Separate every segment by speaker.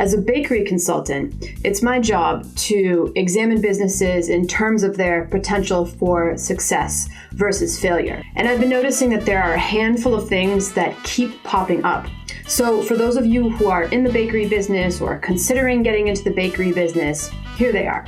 Speaker 1: As a bakery consultant, it's my job to examine businesses in terms of their potential for success versus failure. And I've been noticing that there are a handful of things that keep popping up. So for those of you who are in the bakery business or considering getting into the bakery business, here they are.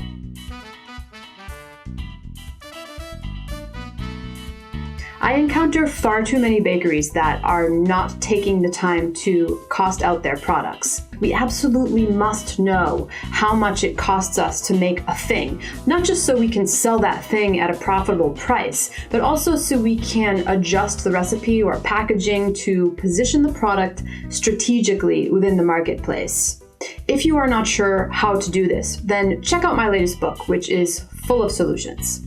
Speaker 1: I encounter far too many bakeries that are not taking the time to cost out their products. We absolutely must know how much it costs us to make a thing, not just so we can sell that thing at a profitable price, but also so we can adjust the recipe or packaging to position the product strategically within the marketplace. If you are not sure how to do this, then check out my latest book, which is full of solutions.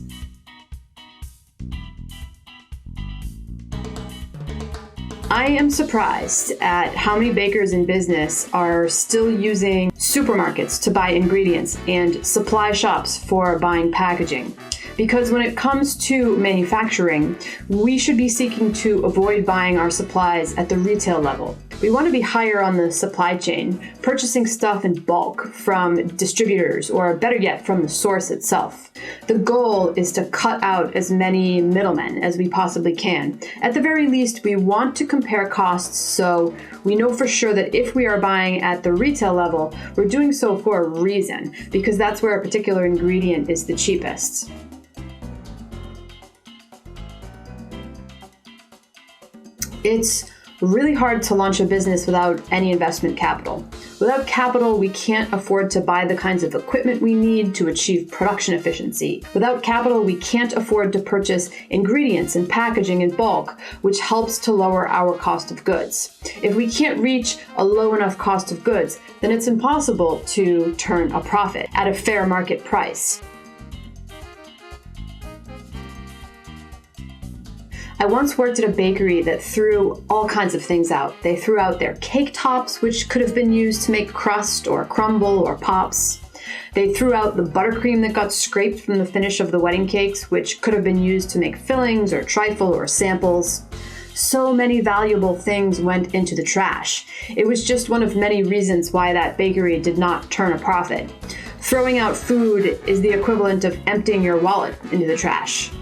Speaker 1: I am surprised at how many bakers in business are still using supermarkets to buy ingredients and supply shops for buying packaging. Because when it comes to manufacturing, we should be seeking to avoid buying our supplies at the retail level. We want to be higher on the supply chain, purchasing stuff in bulk from distributors, or better yet, from the source itself. The goal is to cut out as many middlemen as we possibly can. At the very least, we want to compare costs so we know for sure that if we are buying at the retail level, we're doing so for a reason, because that's where a particular ingredient is the cheapest. It's really hard to launch a business without any investment capital. Without capital, we can't afford to buy the kinds of equipment we need to achieve production efficiency. Without capital, we can't afford to purchase ingredients and packaging in bulk, which helps to lower our cost of goods. If we can't reach a low enough cost of goods, then it's impossible to turn a profit at a fair market price. I once worked at a bakery that threw all kinds of things out. They threw out their cake tops, which could have been used to make crust or crumble or pops. They threw out the buttercream that got scraped from the finish of the wedding cakes, which could have been used to make fillings or trifle or samples. So many valuable things went into the trash. It was just one of many reasons why that bakery did not turn a profit. Throwing out food is the equivalent of emptying your wallet into the trash.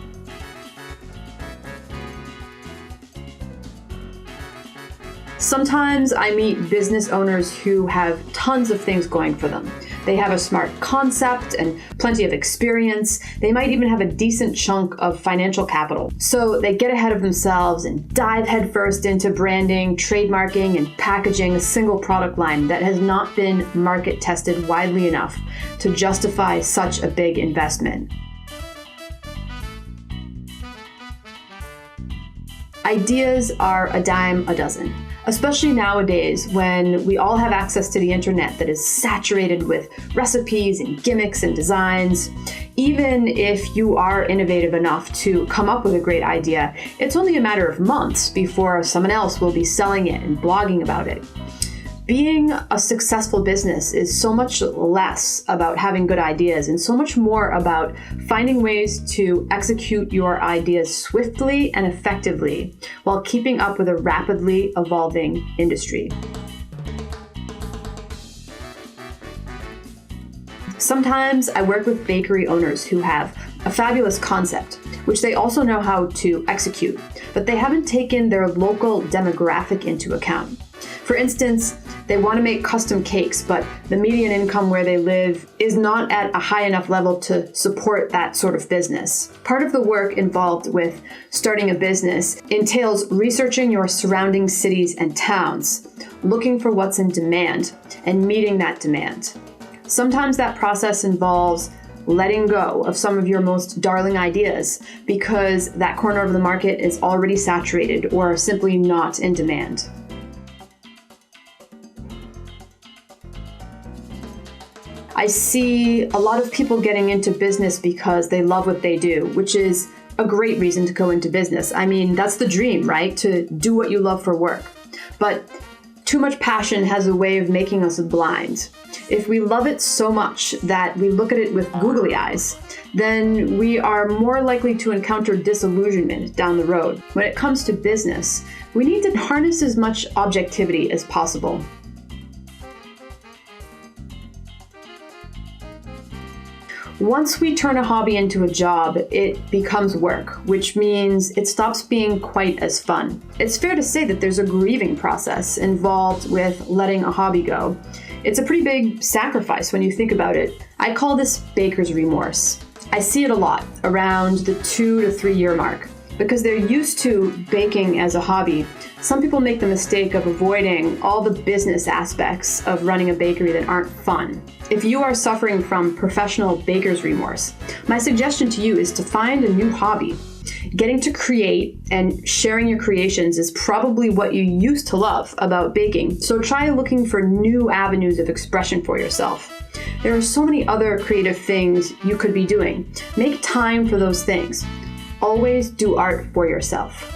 Speaker 1: Sometimes I meet business owners who have tons of things going for them. They have a smart concept and plenty of experience. They might even have a decent chunk of financial capital. So they get ahead of themselves and dive headfirst into branding, trademarking, and packaging a single product line that has not been market tested widely enough to justify such a big investment. Ideas are a dime a dozen, especially nowadays when we all have access to the internet that is saturated with recipes and gimmicks and designs. Even if you are innovative enough to come up with a great idea, it's only a matter of months before someone else will be selling it and blogging about it. Being a successful business is so much less about having good ideas and so much more about finding ways to execute your ideas swiftly and effectively while keeping up with a rapidly evolving industry. Sometimes I work with bakery owners who have a fabulous concept, which they also know how to execute, but they haven't taken their local demographic into account. For instance, they want to make custom cakes, but the median income where they live is not at a high enough level to support that sort of business. Part of the work involved with starting a business entails researching your surrounding cities and towns, looking for what's in demand, and meeting that demand. Sometimes that process involves letting go of some of your most darling ideas because that corner of the market is already saturated or simply not in demand. I see a lot of people getting into business because they love what they do, which is a great reason to go into business. I mean, that's the dream, right? To do what you love for work. But too much passion has a way of making us blind. If we love it so much that we look at it with googly eyes, then we are more likely to encounter disillusionment down the road. When it comes to business, we need to harness as much objectivity as possible. Once we turn a hobby into a job, it becomes work, which means it stops being quite as fun. It's fair to say that there's a grieving process involved with letting a hobby go. It's a pretty big sacrifice when you think about it. I call this baker's remorse. I see it a lot around the 2 to 3 year mark. Because they're used to baking as a hobby, some people make the mistake of avoiding all the business aspects of running a bakery that aren't fun. If you are suffering from professional baker's remorse, my suggestion to you is to find a new hobby. Getting to create and sharing your creations is probably what you used to love about baking, so try looking for new avenues of expression for yourself. There are so many other creative things you could be doing. Make time for those things. Always do art for yourself.